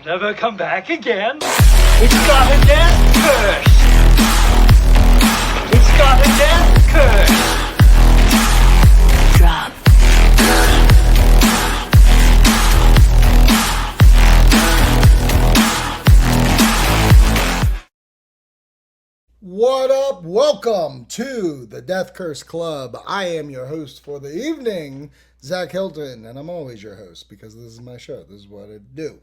never come back again. It's got a death curse. It's got a death curse. Drop. What up? Welcome to the Death Curse Club. I am your host for the evening, Zach Hilton, and I'm always your host because this is my show. This is what I do.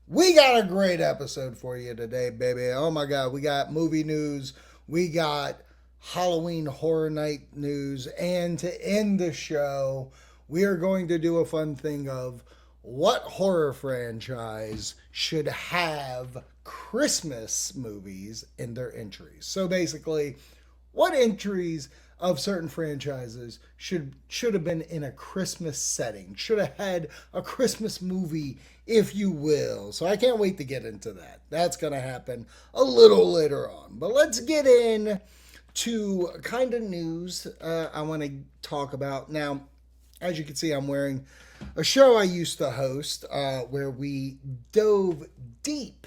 We got a great episode for you today, baby. Oh my God, we got movie news, we got Halloween Horror Night news, and to end the show, we are going to do a fun thing of what horror franchise should have Christmas movies in their entries. So basically, what entries of certain franchises should have been in a Christmas setting, should have had a Christmas movie, if you will. So I can't wait to get into that. That's going to happen a little later on. But let's get in to kind of news I want to talk about. Now, as you can see, I'm wearing a show I used to host where we dove deep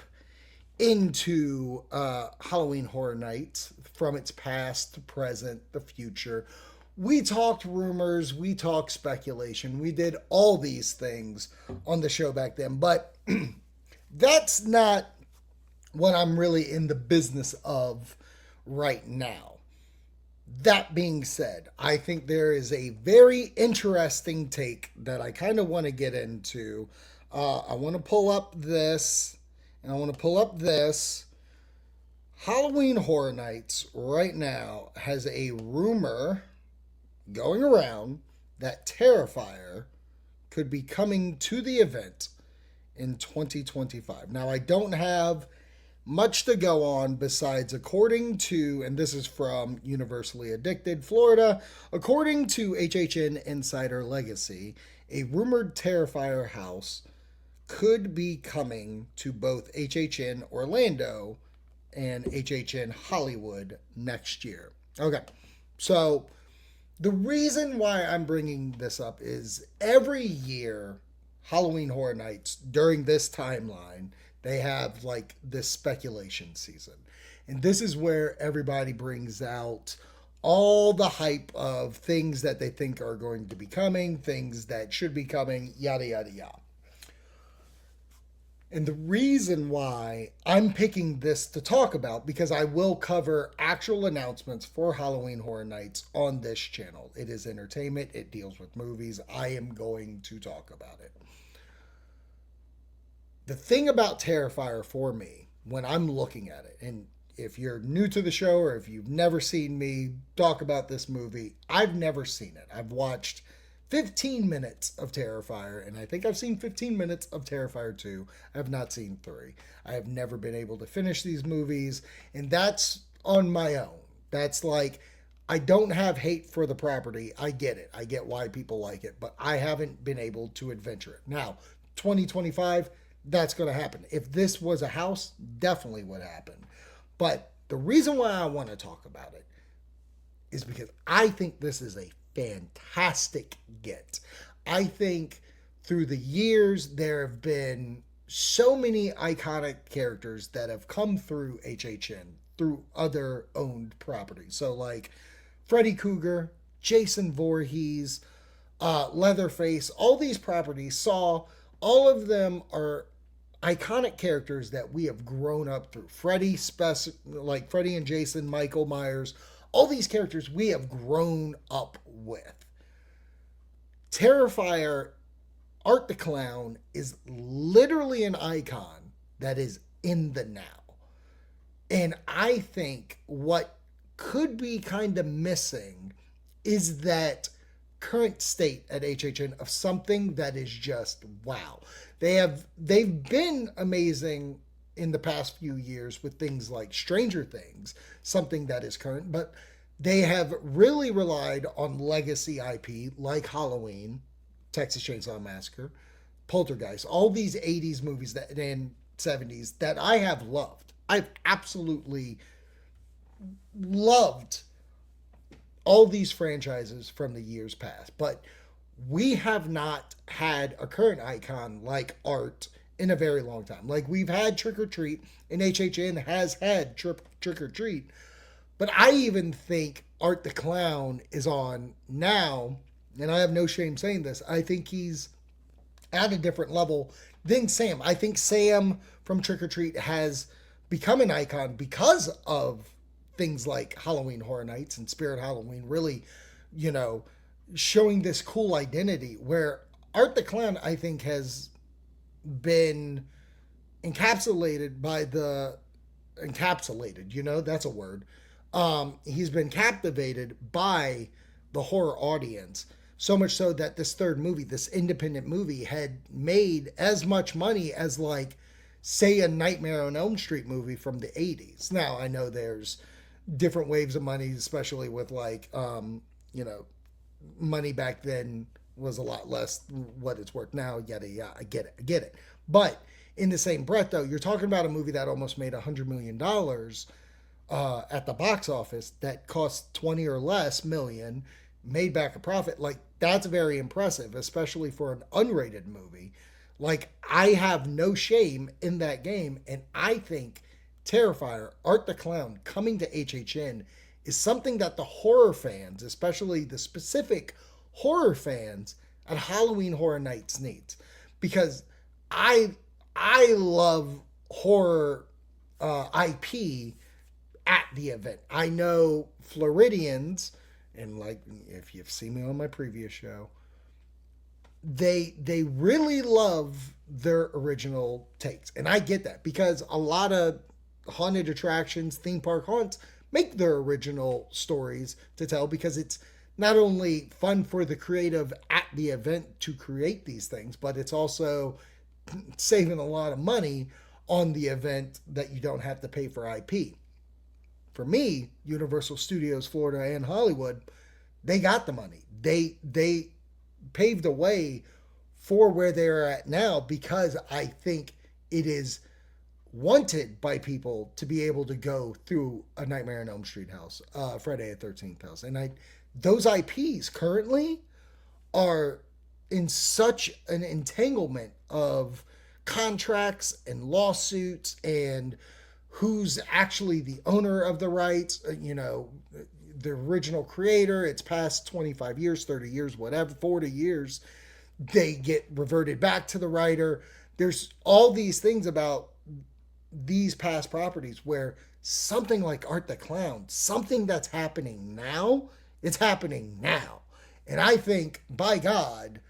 into Halloween Horror Nights from its past, the present, the future. We talked rumors, we talked speculation, we did all these things on the show back then, but that's not what I'm really in the business of right now. That being said, I think there is a very interesting take that I kind of want to get into. I want to pull up this, and I want to pull up this. Halloween Horror Nights right now has a rumor going around that Terrifier could be coming to the event in 2025. Now, I don't have much to go on besides, according to, and this is from Universally Addicted, Florida, according to HHN Insider Legacy, a rumored Terrifier house could be coming to both HHN Orlando and HHN Hollywood next year. Okay, so the reason why I'm bringing this up is every year, Halloween Horror Nights, during this timeline, they have like this speculation season. And this is where everybody brings out all the hype of things that they think are going to be coming, things that should be coming, yada, yada, yada. And the reason why I'm picking this to talk about, because I will cover actual announcements for Halloween Horror Nights on this channel. It is entertainment. It deals with movies. I am going to talk about it. The thing about Terrifier for me, when I'm looking at it, and if you're new to the show or if you've never seen me talk about this movie, I've never seen it. I've watched 15 minutes of Terrifier, and I think I've seen 15 minutes of Terrifier 2. I have not seen 3. I have never been able to finish these movies, and that's on my own. That's like, I don't have hate for the property. I get it. I get why people like it, but I haven't been able to adventure it. Now, 2025, that's going to happen. If this was a house, definitely would happen. But the reason why I want to talk about it is because I think this is a fantastic get. I think through the years, there have been so many iconic characters that have come through HHN, through other owned properties. So like Freddy Krueger, Jason Voorhees, Leatherface, all these properties saw, all of them are iconic characters that we have grown up through. Like Freddy and Jason, Michael Myers, all these characters we have grown up with. Terrifier, Art the Clown, is literally an icon that is in the now. And I think what could be kind of missing is that current state at HHN of something that is just wow. They've been amazing in the past few years with things like Stranger Things, something that is current, but they have really relied on legacy IP like Halloween, Texas Chainsaw Massacre, Poltergeist, all these 80s movies and 70s that I have loved. I've absolutely loved all these franchises from the years past, but we have not had a current icon like Art in a very long time. Like, we've had Trick or Treat, and HHN has had Trick or Treat, but I even think Art the Clown is on now, and I have no shame saying this. I think he's at a different level than Sam. I think Sam from Trick or Treat has become an icon because of things like Halloween Horror Nights and Spirit Halloween, really, you know, showing this cool identity, where Art the Clown, I think, has been encapsulated by the encapsulated, you know, that's a word. He's been captivated by the horror audience, so much so that this third movie, this independent movie, had made as much money as, like, say, a Nightmare on Elm Street movie from the 80s. Now, I know there's different waves of money, especially with, like, you know, money back then was a lot less what it's worth now. Yada, yada. I get it. But in the same breath, though, you're talking about a movie that almost made $100 million at the box office, that cost 20 or less million, made back a profit. Like, that's very impressive, especially for an unrated movie. Like, I have no shame in that game, and I think Terrifier, Art the Clown, coming to HHN is something that the horror fans, especially the specific horror fans at Halloween Horror Nights, needs. Because I love horror IP at the event. I know Floridians, and, like, if you've seen me on my previous show, they really love their original takes. And I get that, because a lot of haunted attractions, theme park haunts, make their original stories to tell, because it's not only fun for the creative at the event to create these things, but it's also saving a lot of money on the event that you don't have to pay for IP. For me, Universal Studios Florida and Hollywood, they got the money. They paved the way for where they're at now, because I think it is wanted by people to be able to go through a Nightmare on Elm Street house, Friday the 13th house. And those IPs currently are in such an entanglement of contracts and lawsuits and who's actually the owner of the rights, you know, the original creator. It's past 25 years, 30 years, whatever, 40 years. They get reverted back to the writer. There's all these things about these past properties where something like Art the Clown, something that's happening now, it's happening now. And I think, by God,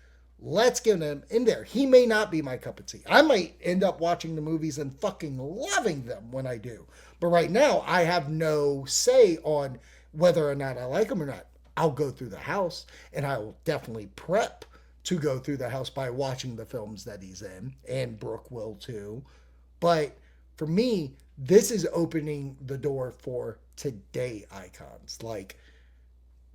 let's get him in there. He may not be my cup of tea. I might end up watching the movies and fucking loving them when I do. But right now, I have no say on whether or not I like them or not. I'll go through the house, and I will definitely prep to go through the house by watching the films that he's in, and Brooke will too. But for me, this is opening the door for today icons. Like,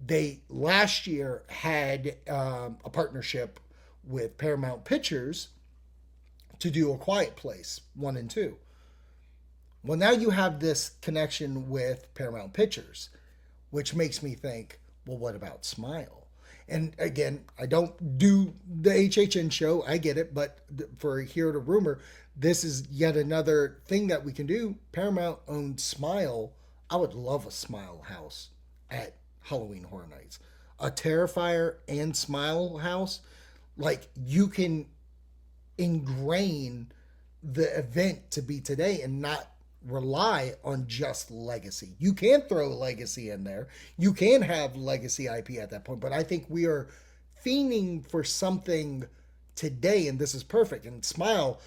they last year had a partnership with Paramount Pictures to do A Quiet Place 1 and 2. Well, now you have this connection with Paramount Pictures, which makes me think, well, what about Smile? And again, I don't do the HHN show, I get it, but for Hear the Rumor, this is yet another thing that we can do. Paramount owned Smile. I would love a Smile house at Halloween Horror Nights. A Terrifier and Smile house, like, you can ingrain the event to be today and not rely on just legacy. You can throw legacy in there. You can have legacy IP at that point, but I think we are fiending for something today, and this is perfect. And Smile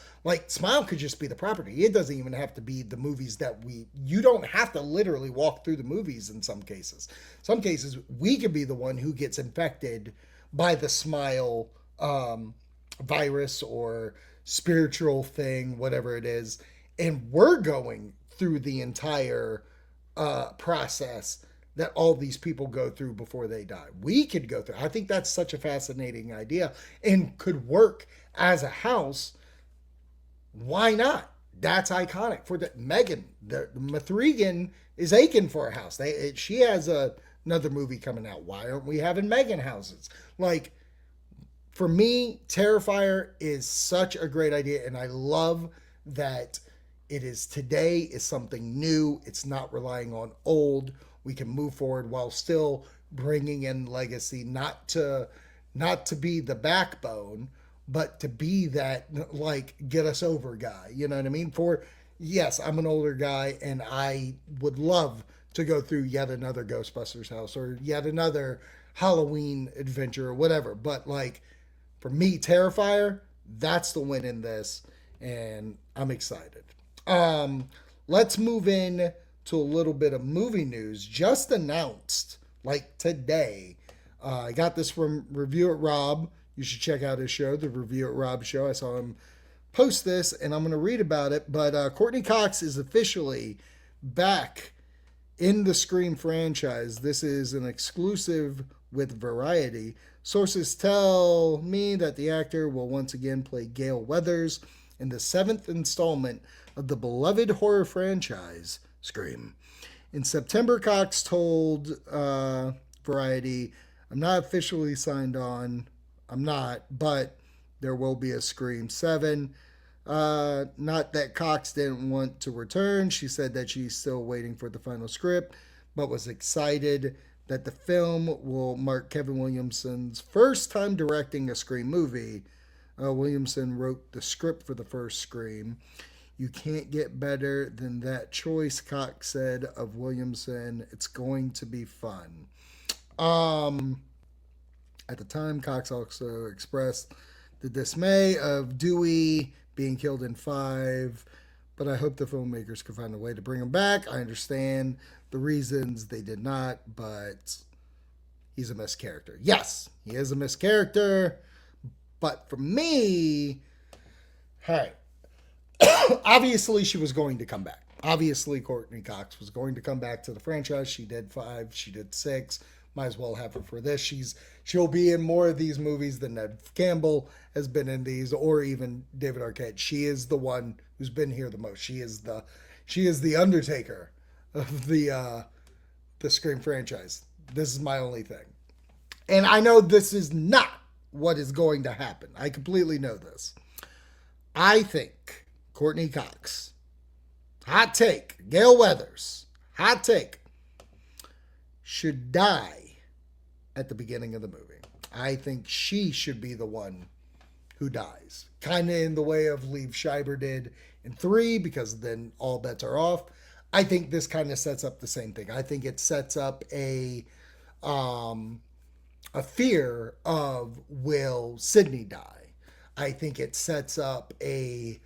could just be the property. It doesn't even have to be the movies that you don't have to literally walk through the movies in some cases. Some cases, we could be the one who gets infected by the Smile virus or spiritual thing, whatever it is, and we're going through the entire process that all these people go through before they die. We could go through. I think that's such a fascinating idea and could work as a house. Why not? That's iconic. For Megan, the Mithrigan is aching for a house. She has another movie coming out. Why aren't we having Megan houses? Like, for me, Terrifier is such a great idea, and I love that it is today is something new. It's not relying on old. We can move forward while still bringing in legacy, not to be the backbone, but to be that like get us over guy. You know what I mean? For yes, I'm an older guy, and I would love to go through yet another Ghostbusters house or yet another Halloween adventure or whatever. But like for me, Terrifier, that's the win in this, and I'm excited. Let's move in to a little bit of movie news just announced like today. I got this from Review It Rob. You should check out his show, the Review It Rob show. I saw him post this, and I'm going to read about it. But Courtney Cox is officially back in the Scream franchise. This is an exclusive with Variety. Sources tell me that the actor will once again play Gale Weathers in the 7th installment of the beloved horror franchise, Scream. In September, Cox told Variety, I'm not officially signed on. I'm not, but there will be a Scream 7. Not that Cox didn't want to return. She said that she's still waiting for the final script, but was excited that the film will mark Kevin Williamson's first time directing a Scream movie. Williamson wrote the script for the first Scream. You can't get better than that choice, Cox said of Williamson. It's going to be fun. At the time, Cox also expressed the dismay of Dewey being killed in 5, but I hope the filmmakers can find a way to bring him back. I understand the reasons they did not, but he's a missed character. Yes, he is a missed character, but for me, hey, obviously she was going to come back. Obviously, Courtney Cox was going to come back to the franchise. She did 5, she did 6. Might as well have her for this. She'll be in more of these movies than Ned Campbell has been in these, or even David Arquette. She is the one who's been here the most. She is the Undertaker of the Scream franchise. This is my only thing, and I know this is not what is going to happen. I completely know this. I think Courtney Cox, hot take, Gale Weathers, hot take, should die at the beginning of the movie. I think she should be the one who dies. Kind of in the way of Liev Schreiber did in 3, because then all bets are off. I think this kind of sets up the same thing. I think it sets up a fear of, will Sydney die? I think it sets up a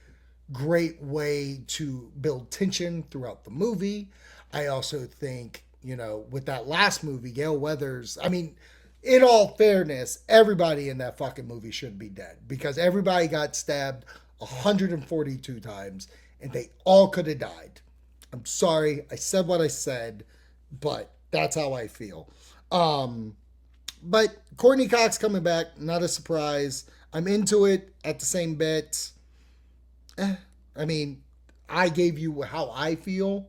great way to build tension throughout the movie. I also think, with that last movie, Gale Weathers, I mean, in all fairness, everybody in that fucking movie should be dead, because everybody got stabbed 142 times and they all could have died. I'm sorry, I said what I said, but that's how I feel. But Courtney Cox coming back, not a surprise. I'm into it at the same bit. I mean, I gave you how I feel.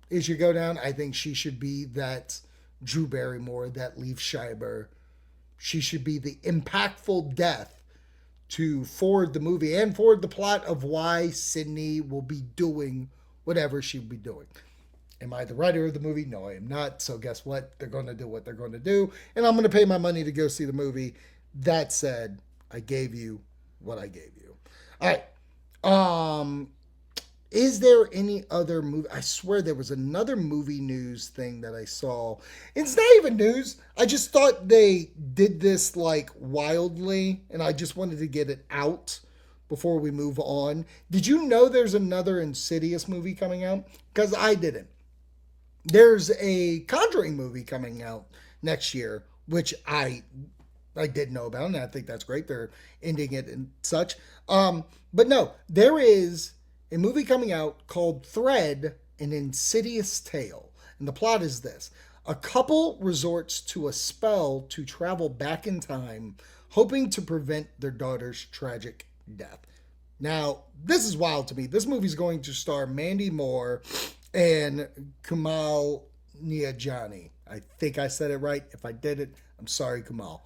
It should go down. I think she should be that Drew Barrymore, that Liev Schreiber. She should be the impactful death to forward the movie and forward the plot of why Sydney will be doing whatever she'll be doing. Am I the writer of the movie? No, I am not. So guess what? They're going to do what they're going to do, and I'm going to pay my money to go see the movie. That said, I gave you what I gave you. All right. Is there any other movie? I swear there was another movie news thing that I saw. It's not even news. I just thought they did this like wildly, and I just wanted to get it out before we move on. Did you know there's another Insidious movie coming out? Because I didn't. There's a Conjuring movie coming out next year, which I did know about, and I think that's great. They're ending it and such. But no, there is a movie coming out called Thread, an Insidious Tale. And the plot is this. A couple resorts to a spell to travel back in time, hoping to prevent their daughter's tragic death. Now, this is wild to me. This movie is going to star Mandy Moore and Kumail Nanjiani. I think I said it right. If I did it, I'm sorry, Kumail.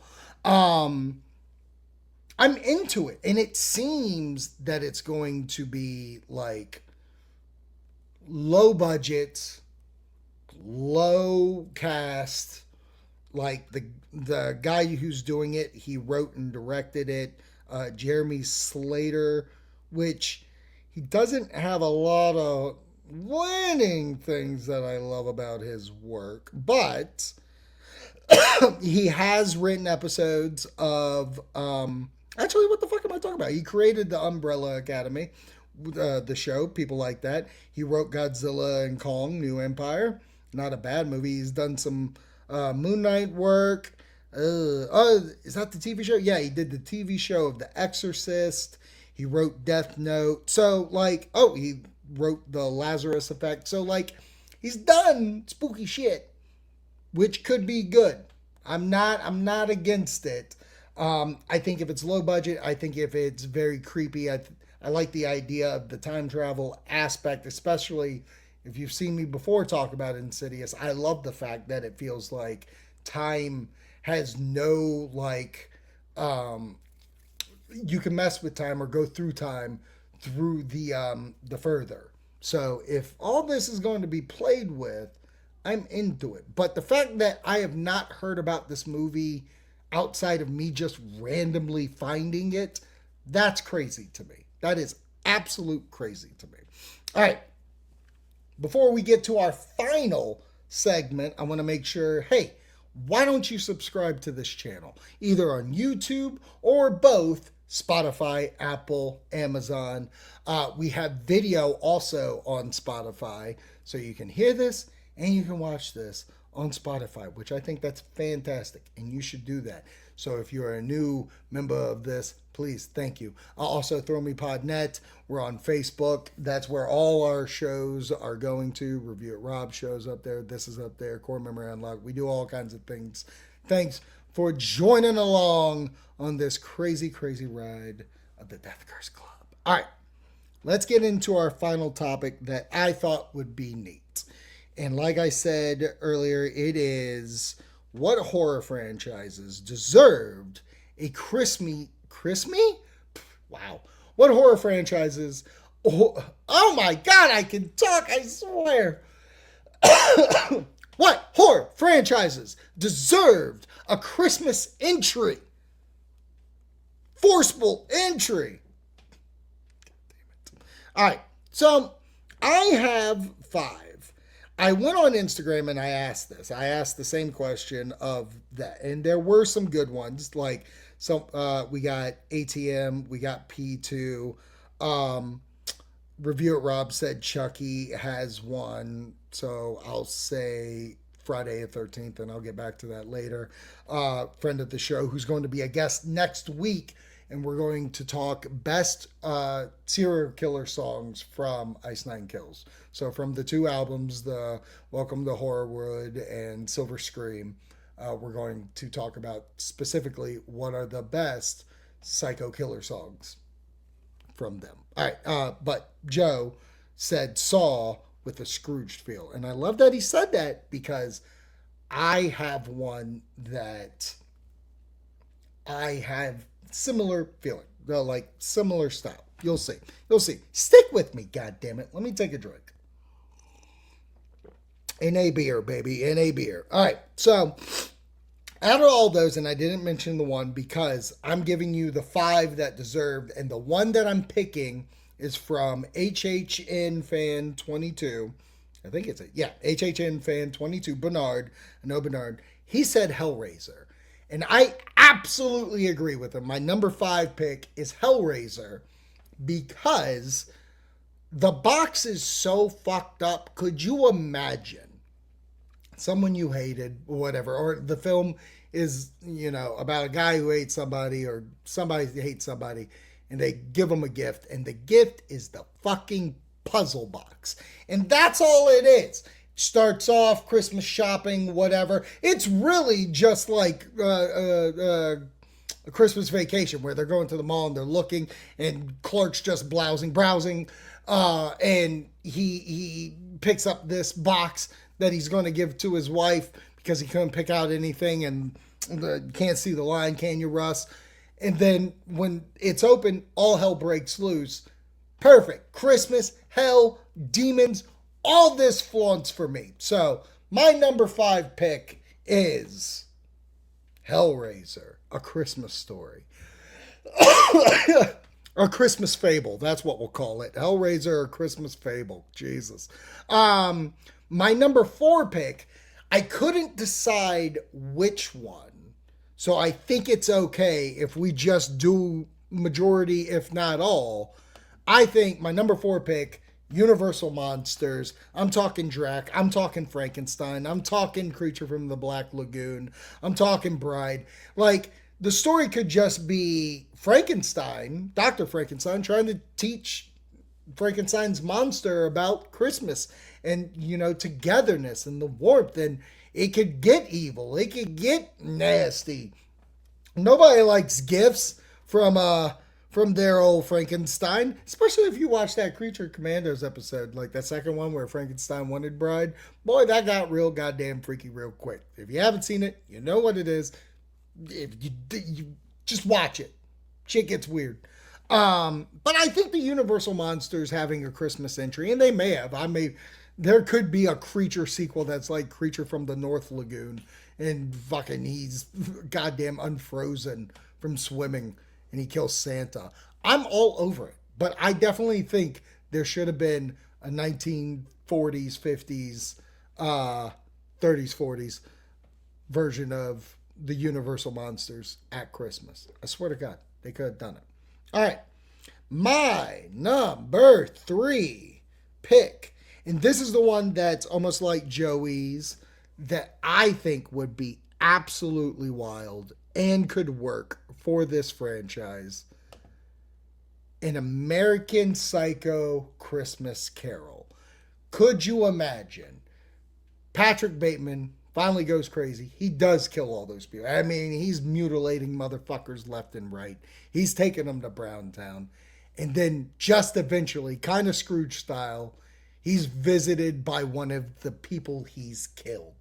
I'm into it. And it seems that it's going to be like low budget, low cast. Like the guy who's doing it, he wrote and directed it, Jeremy Slater, which he doesn't have a lot of winning things that I love about his work, but he has written episodes of actually, what the fuck am I talking about? He created the Umbrella Academy, the show, people like that. He wrote Godzilla and Kong New Empire, not a bad movie. He's done some Moon Knight work. Is that the TV show? Yeah, he did the TV show of The Exorcist. He wrote Death Note. So like, he wrote The Lazarus Effect. So like, he's done spooky shit, which could be good. I'm not against it. I think if it's low budget, I think if it's very creepy, I like the idea of the time travel aspect, especially if you've seen me before talk about Insidious. I love the fact that it feels like time has no like you can mess with time or go through time through the further. So if all this is going to be played with, I'm into it. But the fact that I have not heard about this movie outside of me just randomly finding it, that's crazy to me. That is absolute crazy to me. All right. Before we get to our final segment, I want to make sure, hey, why don't you subscribe to this channel? Either on YouTube or both, Spotify, Apple, Amazon. We have video also on Spotify, so you can hear this and you can watch this on Spotify, which I think that's fantastic, and you should do that. So if you're a new member of this, please, thank you. Also, Throw Me Podnet. We're on Facebook. That's where all our shows are going to. Review It Rob shows up there. This is up there. Core Memory Unlocked. We do all kinds of things. Thanks for joining along on this crazy, crazy ride of the Death Curse Club. All right, let's get into our final topic that I thought would be neat. And like I said earlier, it is what horror franchises deserved a Christmas? Wow. What horror franchises? Oh my God, I can talk, I swear. What horror franchises deserved a Christmas entry? Forceful entry. Damn it. All right, so I have 5. I went on Instagram and I asked this. I asked the same question of that, and there were some good ones. Like some, we got ATM, we got P2. Review It Rob said Chucky has one, so I'll say Friday the 13th, and I'll get back to that later. Friend of the show who's going to be a guest next week, and we're going to talk best serial killer songs from Ice Nine Kills. So from the 2 albums, the Welcome to Horrorwood and Silver Scream, we're going to talk about specifically what are the best psycho killer songs from them. All right, but Joe said Saw with a Scrooged feel. And I love that he said that because I have one that I have similar feeling, like similar style. You'll see. You'll see. Stick with me, God damn it. Let me take a drink. NA beer, baby. NA beer. All right. So out of all those, and I didn't mention the one because I'm giving you the 5 that deserved, and the one that I'm picking is from HHN Fan 22. I think it's it. Yeah, HHN Fan 22, Bernard. I know Bernard. He said Hellraiser. And I absolutely agree with him. My number 5 pick is Hellraiser because the box is so fucked up. Could you imagine someone you hated or whatever, or the film is, about a guy who hates somebody or somebody hates somebody, and they give them a gift, and the gift is the fucking puzzle box. And that's all it is. Starts off Christmas shopping, whatever. It's really just like a Christmas Vacation where they're going to the mall and they're looking, and Clark's just browsing, and he picks up this box that he's going to give to his wife because he couldn't pick out anything and can't see the line, can you, Russ? And then when it's open, all hell breaks loose. Perfect. Christmas, hell, demons, all this flaunts for me. So my number 5 pick is Hellraiser, A Christmas Story. A Christmas Fable. That's what we'll call it. Hellraiser, A Christmas Fable. Jesus. My number 4 pick, I couldn't decide which one. So I think it's okay if we just do majority, if not all. I think my number 4 pick, Universal Monsters. I'm talking Drac. I'm talking Frankenstein. I'm talking Creature from the Black Lagoon. I'm talking Bride. Like, the story could just be Frankenstein, Dr. Frankenstein, trying to teach Frankenstein's monster about Christmas and, you know, togetherness and the warmth. And it could get evil. It could get nasty. Nobody likes gifts from their old Frankenstein, especially if you watch that Creature Commandos episode, like that second one where Frankenstein wanted Bride. Boy, that got real goddamn freaky real quick. If you haven't seen it, you know what it is. If you just watch it. Shit gets weird. But I think the Universal Monsters having a Christmas entry, and they may have. There could be a Creature sequel that's like Creature from the North Lagoon, and fucking he's goddamn unfrozen from swimming, and he kills Santa. I'm all over it, but I definitely think there should have been a 1940s, 50s, 30s, 40s version of the Universal Monsters at Christmas. I swear to God, they could have done it. All right, my number 3 pick, and this is the one that's almost like Joey's, that I think would be absolutely wild and could work for this franchise. An American Psycho Christmas Carol. Could you imagine? Patrick Bateman finally goes crazy. He does kill all those people. I mean, he's mutilating motherfuckers left and right. He's taking them to Browntown. And then just eventually, kind of Scrooge style, he's visited by one of the people he's killed.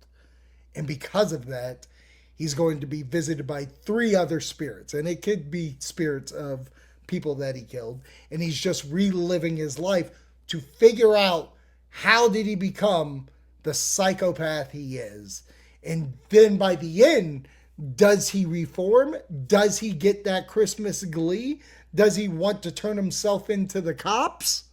And because of that, he's going to be visited by 3 other spirits. And it could be spirits of people that he killed. And he's just reliving his life to figure out how did he become the psychopath he is. And then by the end, does he reform? Does he get that Christmas glee? Does he want to turn himself into the cops?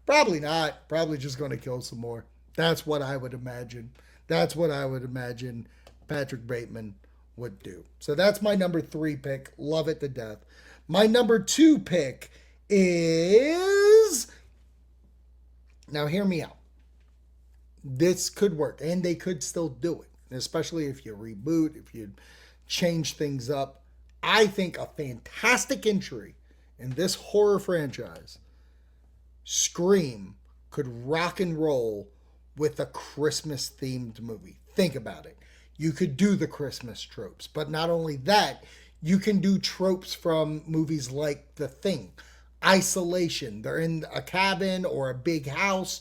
Probably not. Probably just going to kill some more. That's what I would imagine. That's what I would imagine Patrick Bateman would do. So that's my number 3 pick. Love it to death. My number 2 pick is... Now hear me out. This could work, and they could still do it, especially if you reboot, if you change things up. I think a fantastic entry in this horror franchise, Scream, could rock and roll with a Christmas-themed movie. Think about it. You could do the Christmas tropes, but not only that, you can do tropes from movies like The Thing, Isolation. They're in a cabin or a big house.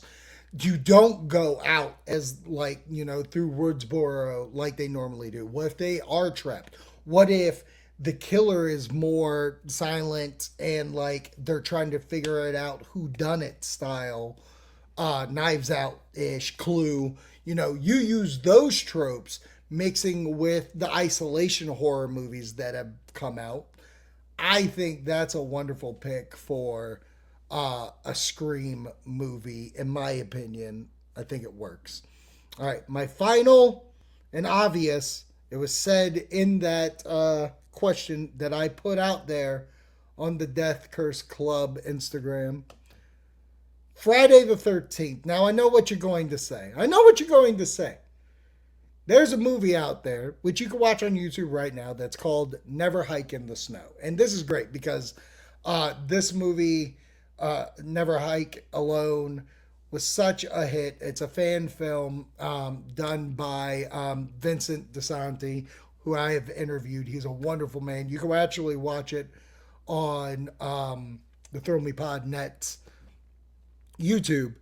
You don't go out as like, you know, through Woodsboro like they normally do. What if they are trapped? What if the killer is more silent and like they're trying to figure it out, who done it style, Knives Out-ish, Clue. You know, you use those tropes mixing with the isolation horror movies that have come out. I think that's a wonderful pick for a Scream movie, in my opinion. I think it works. All right, my final and obvious, it was said in that question that I put out there on the Death Curse Club Instagram. Friday the 13th. Now, I know what you're going to say. There's a movie out there, which you can watch on YouTube right now, that's called Never Hike in the Snow. And this is great because this movie... Never Hike Alone was such a hit. It's a fan film done by Vincent DeSanti, who I have interviewed. He's a wonderful man. You can actually watch it on the Throw Me Pod Net's YouTube.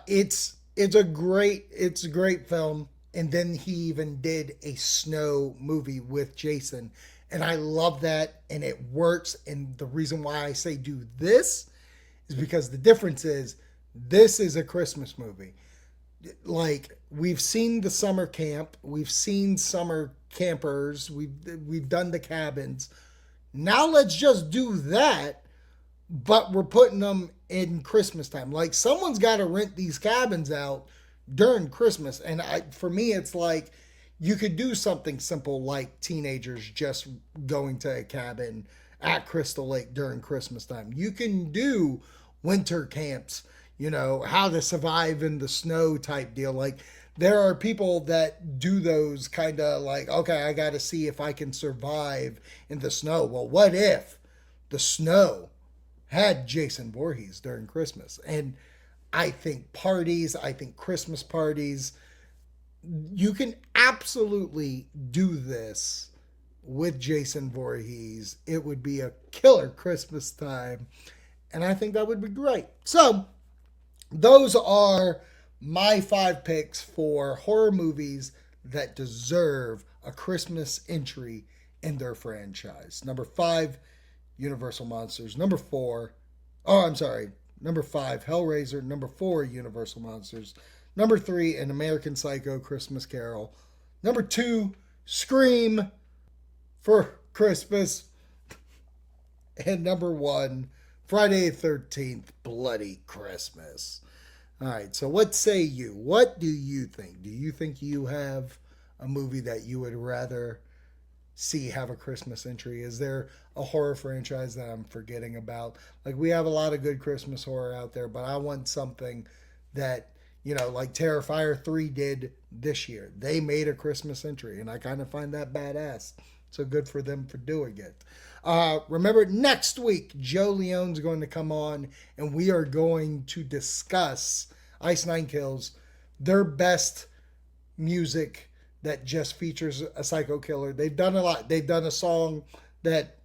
It's a great film. And then he even did a snow movie with Jason And I love that, and it works. And the reason why I say do this is because the difference is this is a Christmas movie. Like, we've seen the summer camp, we've seen summer campers, we've done the cabins. Now let's just do that, but we're putting them in Christmas time. Like, someone's got to rent these cabins out during Christmas. And for me, it's like, you could do something simple like teenagers just going to a cabin at Crystal Lake during Christmas time. You can do winter camps, how to survive in the snow type deal. Like, there are people that do those kind of like, okay, I got to see if I can survive in the snow. Well, what if the snow had Jason Voorhees during Christmas? And I think Christmas parties, you can absolutely do this with Jason Voorhees. It would be a killer Christmas time, and I think that would be great. So, those are my 5 picks for horror movies that deserve a Christmas entry in their franchise. Number 5, Universal Monsters. Number 5, Hellraiser. Number 4, Universal Monsters. Number 3, An American Psycho, Christmas Carol. Number 2, Scream for Christmas. And number 1, Friday the 13th, Bloody Christmas. All right, so what say you? What do you think? Do you think you have a movie that you would rather see have a Christmas entry? Is there a horror franchise that I'm forgetting about? Like, we have a lot of good Christmas horror out there, but I want something that, like Terrifier 3 did this year. They made a Christmas entry, and I kind of find that badass. So good for them for doing it. Remember, next week, Joe Leone's going to come on, and we are going to discuss Ice Nine Kills, their best music that just features a psycho killer. They've done a lot. They've done a song that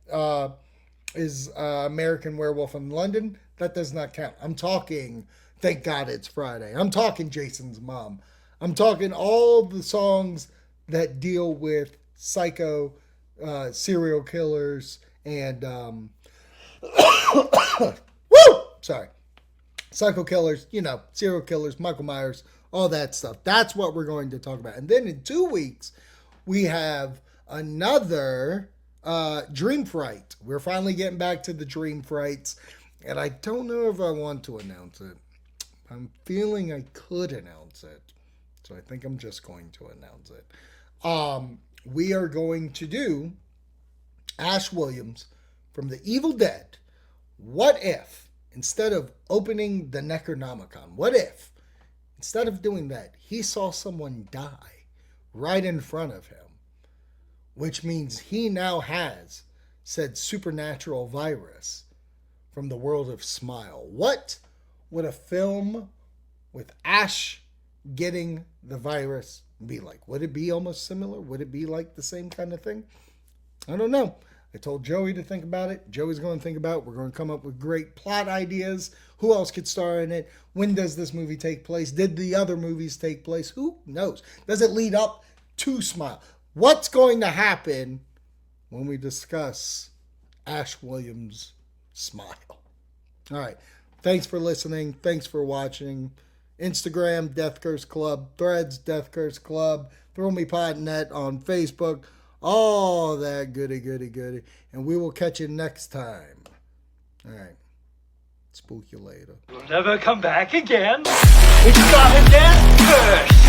is American Werewolf in London. That does not count. I'm talking Thank God It's Friday. I'm talking Jason's Mom. I'm talking all the songs that deal with psycho serial killers and psycho killers, serial killers, Michael Myers, all that stuff. That's what we're going to talk about. And then in 2 weeks, we have another Dream Fright. We're finally getting back to the Dream Frights, and I don't know if I want to announce it. I'm feeling I could announce it, so I think I'm just going to announce it. We are going to do Ash Williams from The Evil Dead. What if, instead of opening the Necronomicon, what if, instead of doing that, he saw someone die right in front of him, which means he now has said supernatural virus from the world of Smile. What would a film with Ash getting the virus be like? Would it be almost similar? Would it be like the same kind of thing? I don't know. I told Joey to think about it. Joey's going to think about it. We're going to come up with great plot ideas. Who else could star in it? When does this movie take place? Did the other movies take place? Who knows? Does it lead up to Smile? What's going to happen when we discuss Ash Williams' Smile? All right. Thanks for listening. Thanks for watching. Instagram, Death Curse Club. Threads, Death Curse Club. ThrowMePod.net on Facebook. All that goody. And we will catch you next time. All right. Spook you later. You'll never come back again. It's not a death curse.